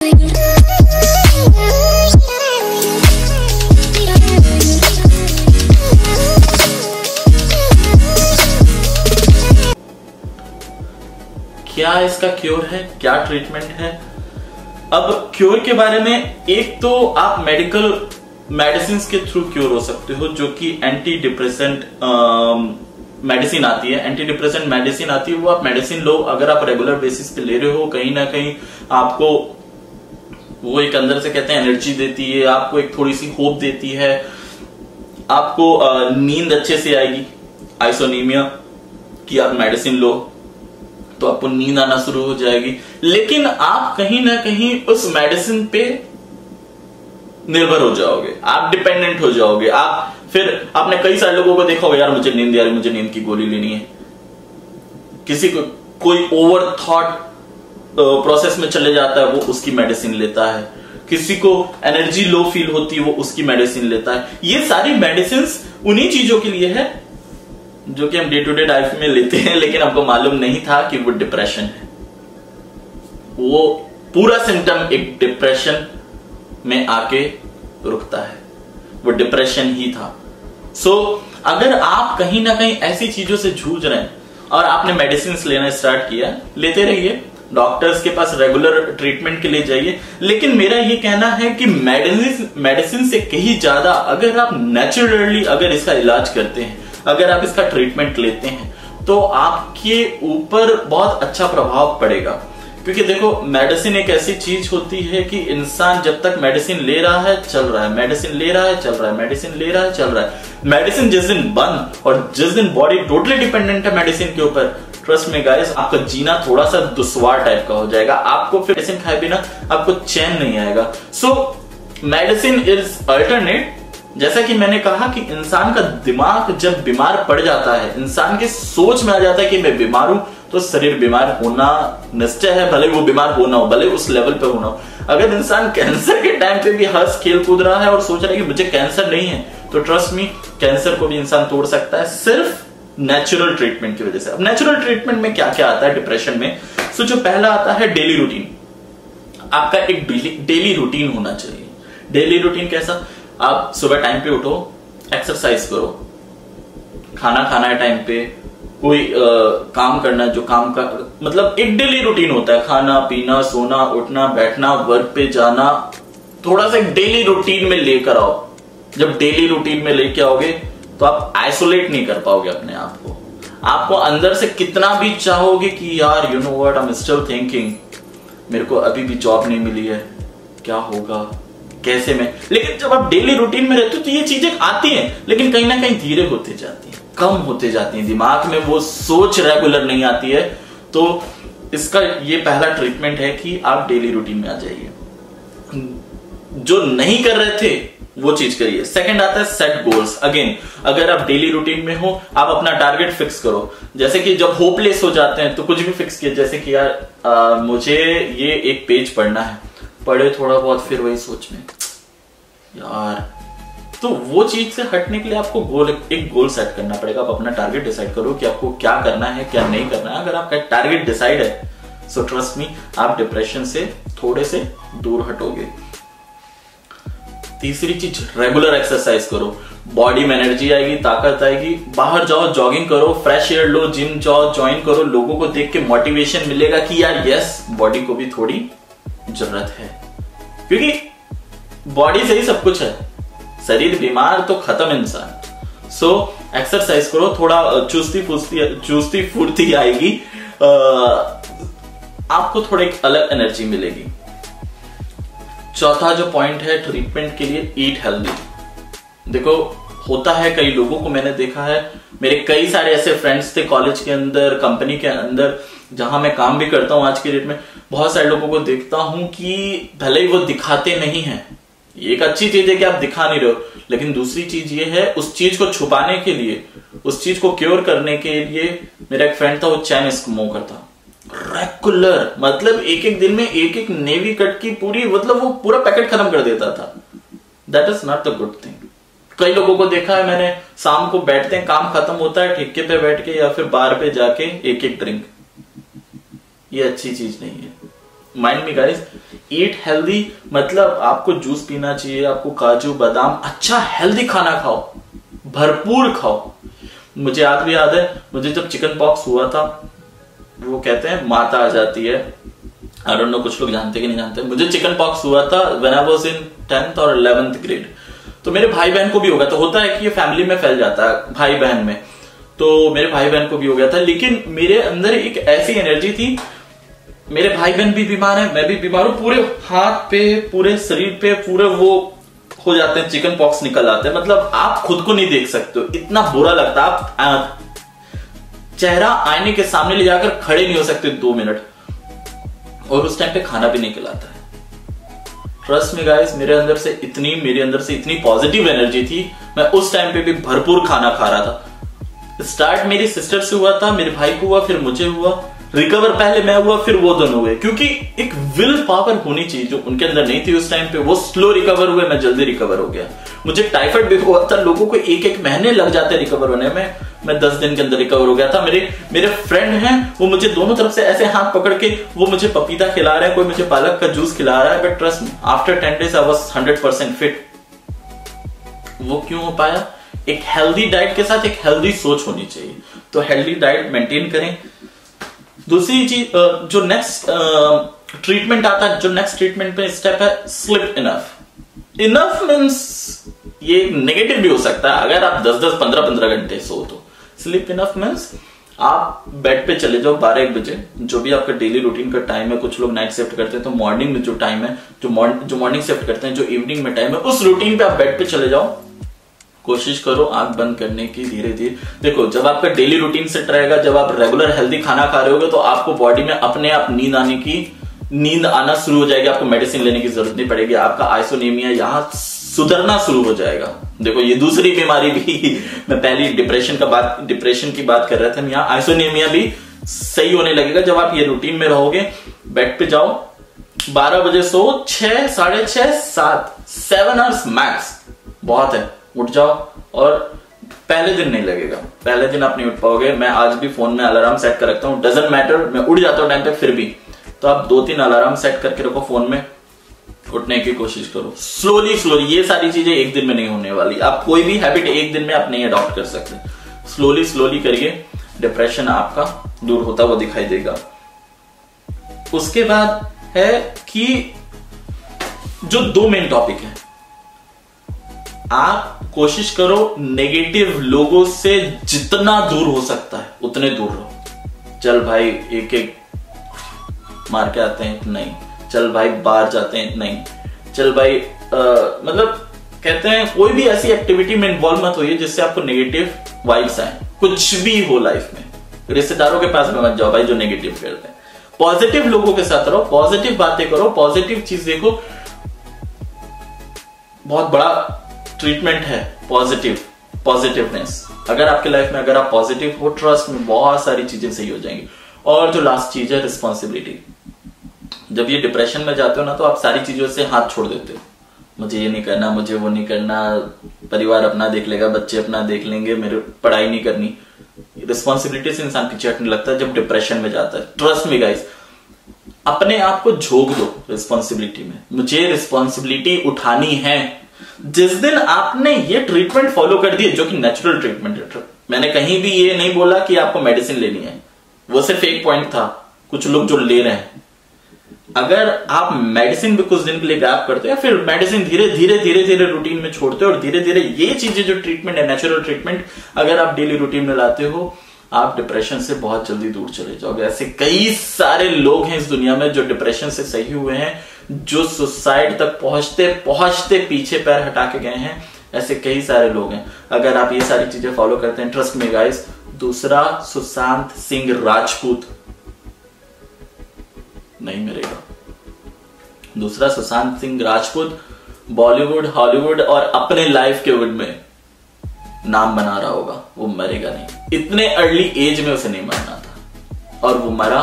क्या इसका क्योर है, क्या ट्रीटमेंट है? अब क्योर के बारे में, एक तो आप मेडिसिन के थ्रू क्योर हो सकते हो, जो कि एंटी डिप्रेसेंट मेडिसिन आती है। एंटी डिप्रेसेंट मेडिसिन आती है, वो आप मेडिसिन लो, अगर आप रेगुलर बेसिस पे ले रहे हो, कहीं ना कहीं आपको वो एक अंदर से कहते हैं एनर्जी देती है, आपको एक थोड़ी सी होप देती है, आपको नींद अच्छे से आएगी। आइसोनीमिया की आप मेडिसिन लो तो आपको नींद आना शुरू हो जाएगी, लेकिन आप कहीं ना कहीं उस मेडिसिन पे निर्भर हो जाओगे, आप डिपेंडेंट हो जाओगे। आप फिर आपने कई सारे लोगों को देखा होगा, यार मुझे नींद आ रही, मुझे नींद की गोली लेनी है। किसी को कोई ओवर थॉट प्रोसेस में चले जाता है, वो उसकी मेडिसिन लेता है। किसी को एनर्जी लो फील होती है, वो उसकी मेडिसिन लेता है। ये सारी मेडिसिन उन्हीं चीजों के लिए है जो कि हम डे टू डे लाइफ में लेते हैं, लेकिन आपको मालूम नहीं था कि वो डिप्रेशन है। वो पूरा सिम्टम एक डिप्रेशन में आके रुकता है, वो डिप्रेशन ही था। अगर आप कहीं ना कहीं ऐसी चीजों से जूझ रहे हैं और आपने मेडिसिन लेना स्टार्ट किया, लेते रहिए, डॉक्टर्स के पास रेगुलर ट्रीटमेंट के लिए जाइए। लेकिन मेरा ये कहना है कि मेडिसिन से कहीं ज्यादा अगर आप नेचुरली अगर इसका इलाज करते हैं, अगर आप इसका ट्रीटमेंट लेते हैं, तो आपके ऊपर बहुत अच्छा प्रभाव पड़ेगा। क्योंकि देखो, मेडिसिन एक ऐसी चीज होती है कि इंसान जब तक मेडिसिन ले रहा है चल रहा है, मेडिसिन ले रहा है चल रहा है, मेडिसिन ले रहा है चल रहा है। मेडिसिन जिस दिन बंद और जिस दिन बॉडी टोटली डिपेंडेंट है मेडिसिन के ऊपर, ट्रस्ट में गाइस, आपका जीना थोड़ा सा दुश्वार टाइप का हो जाएगा। आपको फिर मेडिसिन खाए बिना आपको चैन नहीं आएगा। Medicine is alternate. जैसा कि मैंने कहा कि इंसान का दिमाग जब बीमार पड़ जाता है, इंसान के सोच में आ जाता है कि मैं बीमार हूं, तो शरीर बीमार होना निश्चय है, भले वो बीमार होना हो, भले उस लेवल पे होना हो। अगर इंसान कैंसर के टाइम पे भी हंस खेल कूद रहा है और सोच रहा है कि मुझे कैंसर नहीं है, तो ट्रस्ट मी, कैंसर को भी इंसान तोड़ सकता है सिर्फ नेचुरल ट्रीटमेंट की वजह से। अब नेचुरल ट्रीटमेंट में क्या क्या आता है डिप्रेशन में? जो पहला आता है डेली रूटीन। आपका एक डेली रूटीन होना चाहिए। डेली रूटीन कैसा? आप सुबह टाइम पे उठो, एक्सरसाइज करो, खाना खाना है टाइम पे, कोई काम करना जो काम का मतलब एक डेली रूटीन होता है, खाना पीना, सोना, उठना, बैठना, वर्क पे जाना, थोड़ा सा एक डेली रूटीन में लेकर आओ। जब डेली रूटीन में लेके आओगे तो आप आइसोलेट नहीं कर पाओगे अपने आप को। आपको अंदर से कितना भी चाहोगे कि यार you know what, I am still thinking, मेरे को अभी भी जॉब नहीं मिली है, क्या होगा, कैसे में, लेकिन जब आप डेली रूटीन में रहते हो तो ये चीजें आती हैं, लेकिन कहीं ना कहीं धीरे होते जाती हैं, कम होते जाती हैं, दिमाग में वो सोच रेगुलर नहीं आती है। तो इसका ये पहला ट्रीटमेंट है कि आप डेली रूटीन में आ जाइए। जो नहीं कर रहे थे वो चीज करिए। सेकंड आता है सेट गोल्स। अगेन, अगर आप डेली रूटीन में हो, आप अपना टारगेट फिक्स करो। जैसे कि जब होपलेस हो जाते हैं तो कुछ भी फिक्स किया, जैसे कि यार मुझे ये एक पेज पढ़ना है, पढ़े थोड़ा बहुत, फिर वही सोच में यार, तो वो चीज से हटने के लिए आपको एक गोल सेट करना पड़ेगा। आप अपना टारगेट डिसाइड करो कि आपको क्या करना है, क्या नहीं करना है। अगर आपका टारगेट डिसाइड है, सो ट्रस्ट मी, आप डिप्रेशन से थोड़े से दूर हटोगे। तीसरी चीज, रेगुलर एक्सरसाइज करो। बॉडी में एनर्जी आएगी, ताकत आएगी। बाहर जाओ, जॉगिंग करो, फ्रेश एयर लो, जिम जाओ, ज्वाइन करो। लोगों को देख के मोटिवेशन मिलेगा कि यार यस, बॉडी को भी थोड़ी जरूरत है, क्योंकि बॉडी से ही सब कुछ है। शरीर बीमार तो खत्म इंसान। एक्सरसाइज करो, थोड़ा चुस्ती फुर्ती आएगी, आपको थोड़ी अलग एनर्जी मिलेगी। चौथा जो पॉइंट है ट्रीटमेंट के लिए, ईट हेल्दी। देखो, होता है कई लोगों को, मैंने देखा है, मेरे कई सारे ऐसे फ्रेंड्स थे कॉलेज के अंदर, कंपनी के अंदर, जहां मैं काम भी करता हूं आज के डेट में, बहुत सारे लोगों को देखता हूं कि भले ही वो दिखाते नहीं है, एक अच्छी चीज है कि आप दिखा नहीं रहे हो, लेकिन दूसरी चीज ये है, उस चीज को छुपाने के लिए, उस चीज को क्योर करने के लिए, मेरा एक फ्रेंड था, वो चैन स्मोक करता रेगुलर, मतलब एक एक दिन में एक नेवी कट की पूरी, मतलब वो पूरा पैकेट खत्म कर देता था। That is not the good thing. कई लोगों को देखा है मैंने, शाम को बैठते हैं, काम खत्म होता है, ठेके पे बैठ के या फिर बार पे जाके एक ड्रिंक। ये अच्छी चीज नहीं है। Mind me guys, eat healthy मतलब आपको जूस पीना चाहिए, आपको काजू बादाम, अच्छा हेल्दी खाना खाओ, भरपूर खाओ। मुझे आज भी याद है, मुझे जब चिकन पॉक्स हुआ था, वो कहते हैं माता आ जाती है, आई डोंट नो कुछ लोग जानते कि नहीं जानते। मुझे चिकन पॉक्स हुआ था when I was in 10th और 11th ग्रेड। तो मेरे भाई बहन को भी होगा, तो होता है कि ये फैमिली में फैल जाता है भाई बहन में, तो मेरे भाई बहन को भी हो गया था। लेकिन मेरे अंदर एक ऐसी एनर्जी थी, मेरे भाई बहन भी बीमार है, मैं भी बीमार हूं, पूरे हाथ पे, पूरे शरीर पे पूरे वो हो जाते हैं, चिकन पॉक्स निकल आते हैं। मतलब आप खुद को नहीं देख सकते हो, इतना बुरा लगता है। आप चेहरा आईने के सामने ले जाकर खड़े नहीं हो सकते 2 मिनट, और उस टाइम पे खाना भी नहीं खिलाता है। ट्रस्ट में गाइस, मेरे अंदर से इतनी पॉजिटिव एनर्जी थी, मैं उस टाइम पे भी भरपूर खाना खा रहा था। स्टार्ट मेरी सिस्टर से हुआ था, मेरे भाई को हुआ, फिर मुझे हुआ। रिकवर पहले मैं हुआ, फिर वो दोनों हुए, क्योंकि एक विल पावर होनी चाहिए जो उनके अंदर नहीं थी उस टाइम पे। वो स्लो रिकवर हुए, मैं जल्दी रिकवर हो गया। मुझे टाइफाइड भी हुआ था, लोगों को 1-1 महीने लग जाते रिकवर होने में, मैं 10 दिन के अंदर रिकवर हो गया था। मेरे फ्रेंड हैं, वो मुझे दोनों तरफ से ऐसे हाथ पकड़ के वो मुझे पपीता खिला रहे हैं, कोई मुझे पालक का जूस खिला रहा है, but trust me, after 10 days I was 100% fit. वो क्यों हो पाया? एक हेल्दी डाइट के साथ एक हेल्दी सोच होनी चाहिए। तो हेल्दी डाइट मेंटेन करें। दूसरी चीज, जो नेक्स्ट ट्रीटमेंट आता है, जो नेक्स्ट ट्रीटमेंट पे स्टेप है, स्लीप इनफ। इनफ मीन्स ये नेगेटिव भी हो सकता है, अगर आप 10-10, 15-15 घंटे सो तो। स्लीप इनफ मीन्स आप बेड पे चले जाओ 12-1 बजे, जो भी आपका डेली रूटीन का टाइम है। कुछ लोग नाइट शिफ्ट करते हैं, तो मॉर्निंग में जो टाइम है, जो मॉर्निंग शिफ्ट करते हैं, जो इवनिंग में टाइम है, उस रूटीन पे आप बेड पे चले जाओ। कोशिश करो आंख बंद करने की, धीरे धीरे। देखो, जब आपका डेली रूटीन सेट रहेगा, जब आप रेगुलर हेल्दी खाना खा रहे होगे, तो आपको बॉडी में अपने आप नींद आना शुरू हो जाएगी। आपको मेडिसिन लेने की जरूरत नहीं पड़ेगी। आपका आइसोनीमिया यहां सुधरना शुरू हो जाएगा। देखो, ये दूसरी बीमारी भी मैं पहली डिप्रेशन की बात कर रहा था, यहाँ आइसोनीमिया भी सही होने लगेगा जब आप ये रूटीन में रहोगे। बेड पे जाओ, 12 बजे सो, 6, 6:30, 7 आवर्स मैक्स बहुत है। उठ जाओ, और पहले दिन नहीं लगेगा, पहले दिन आप नहीं उठ पाओगे। मैं आज भी फोन में अलार्म सेट कर रखता हूं, डजंट मैटर, मैं उठ जाता हूं टाइम पे फिर भी। तो आप 2-3 अलार्म सेट करके रखो फोन में, उठने की कोशिश करो। स्लोली ये सारी चीजें एक दिन में नहीं होने वाली। आप कोई भी हैबिट एक दिन में आप नहीं अडॉप्ट कर सकते। स्लोली करिए, डिप्रेशन आपका दूर होता हुआ दिखाई देगा। उसके बाद है कि जो 2 मेन टॉपिक है, आप कोशिश करो नेगेटिव लोगों से जितना दूर हो सकता है उतने दूर रहो। चल भाई एक मार के आते हैं, नहीं। चल भाई बाहर जाते हैं, नहीं। चल भाई मतलब कहते हैं कोई भी ऐसी एक्टिविटी में इन्वॉल्व मत होइए जिससे आपको नेगेटिव वाइब्स आए। कुछ भी हो लाइफ में, रिश्तेदारों के पास में मत जाओ भाई जो नेगेटिव करते हैं। पॉजिटिव लोगों के साथ रहो, पॉजिटिव बातें करो, पॉजिटिव चीज देखो। बहुत बड़ा ट्रीटमेंट है पॉजिटिवनेस। अगर आपके लाइफ में अगर आप पॉजिटिव हो, ट्रस्ट में बहुत सारी चीजें सही हो जाएंगी। और जो लास्ट चीज है, रिस्पॉन्सिबिलिटी। जब ये डिप्रेशन में जाते हो ना, तो आप सारी चीजों से हाथ छोड़ देते हो। मुझे ये नहीं करना, मुझे वो नहीं करना, परिवार अपना देख लेगा, बच्चे अपना देख लेंगे, मेरे पढ़ाई नहीं करनी। रिस्पॉन्सिबिलिटी से इंसान पीछे हटने लगता है जब डिप्रेशन में जाता है। ट्रस्ट मी गाइस, अपने आप को झोंक दो रिस्पॉन्सिबिलिटी में। मुझे रिस्पॉन्सिबिलिटी उठानी है। जिस दिन आपने ये ट्रीटमेंट फॉलो कर दिया, जो कि नेचुरल ट्रीटमेंट है, मैंने कहीं भी ये नहीं बोला कि आपको मेडिसिन लेनी है, वो सिर्फ एक पॉइंट था कुछ लोग जो ले रहे हैं। अगर आप मेडिसिन भी कुछ दिन के लिए गैप करते हो, या फिर मेडिसिन धीरे धीरे रूटीन में छोड़ते हो, और धीरे धीरे ये चीजें जो ट्रीटमेंट है, नेचुरल ट्रीटमेंट, अगर आप डेली रूटीन में लाते हो, आप डिप्रेशन से बहुत जल्दी दूर चले जाओगे। ऐसे कई सारे लोग हैं इस दुनिया में जो डिप्रेशन से सही हुए हैं, जो सुसाइड तक पहुंचते पीछे पैर हटा के गए हैं। ऐसे कई सारे लोग हैं। अगर आप ये सारी चीजें फॉलो करते हैं, ट्रस्ट में गाइस, दूसरा सुशांत सिंह राजपूत नहीं मरेगा। दूसरा सुशांत सिंह राजपूत बॉलीवुड, हॉलीवुड और अपने लाइफ के वुड में नाम बना रहा होगा, वो मरेगा नहीं। इतने अर्ली एज में उसे नहीं मरना था, और वो मरा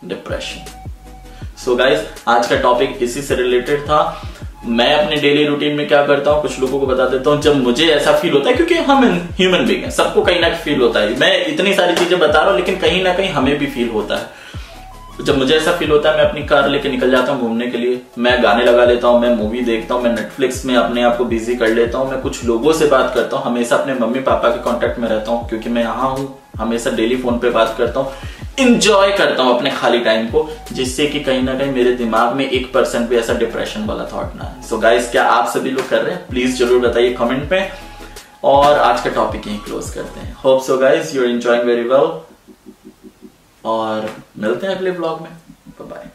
डिप्रेशन। सो गाइस, आज का टॉपिक इसी से रिलेटेड था। मैं अपने डेली रूटीन में क्या करता हूं, कुछ लोगों को बता देता हूं। जब मुझे ऐसा फील होता है, क्योंकि हम ह्यूमन बीइंग हैं, सबको कहीं ना कहीं फील होता है। मैं इतनी सारी चीजें बता रहा हूं, लेकिन कहीं ना कहीं हमें भी फील होता है। जब मुझे ऐसा फील होता है मैं अपनी कार लेके निकल जाता हूँ घूमने के लिए, मैं गाने लगा लेता हूँ, मैं मूवी देखता हूँ, मैं नेटफ्लिक्स में अपने आप को बिजी कर लेता हूँ, मैं कुछ लोगों से बात करता हूँ, हमेशा अपने मम्मी पापा के कांटेक्ट में रहता हूँ क्योंकि मैं यहाँ हूँ, हमेशा डेली फोन पे बात करता हूँ, इंजॉय करता हूँ अपने खाली टाइम को, जिससे कि कहीं ना कहीं मेरे दिमाग में 1% भी ऐसा डिप्रेशन वाला थॉट ना है। सो गाइस, क्या आप सभी लोग कर रहे हैं? प्लीज जरूर बताइए कमेंट में। और आज का टॉपिक यहीं क्लोज करते हैं। Hope so guys you are enjoying very well, और मिलते हैं अगले ब्लॉग में। Bye bye.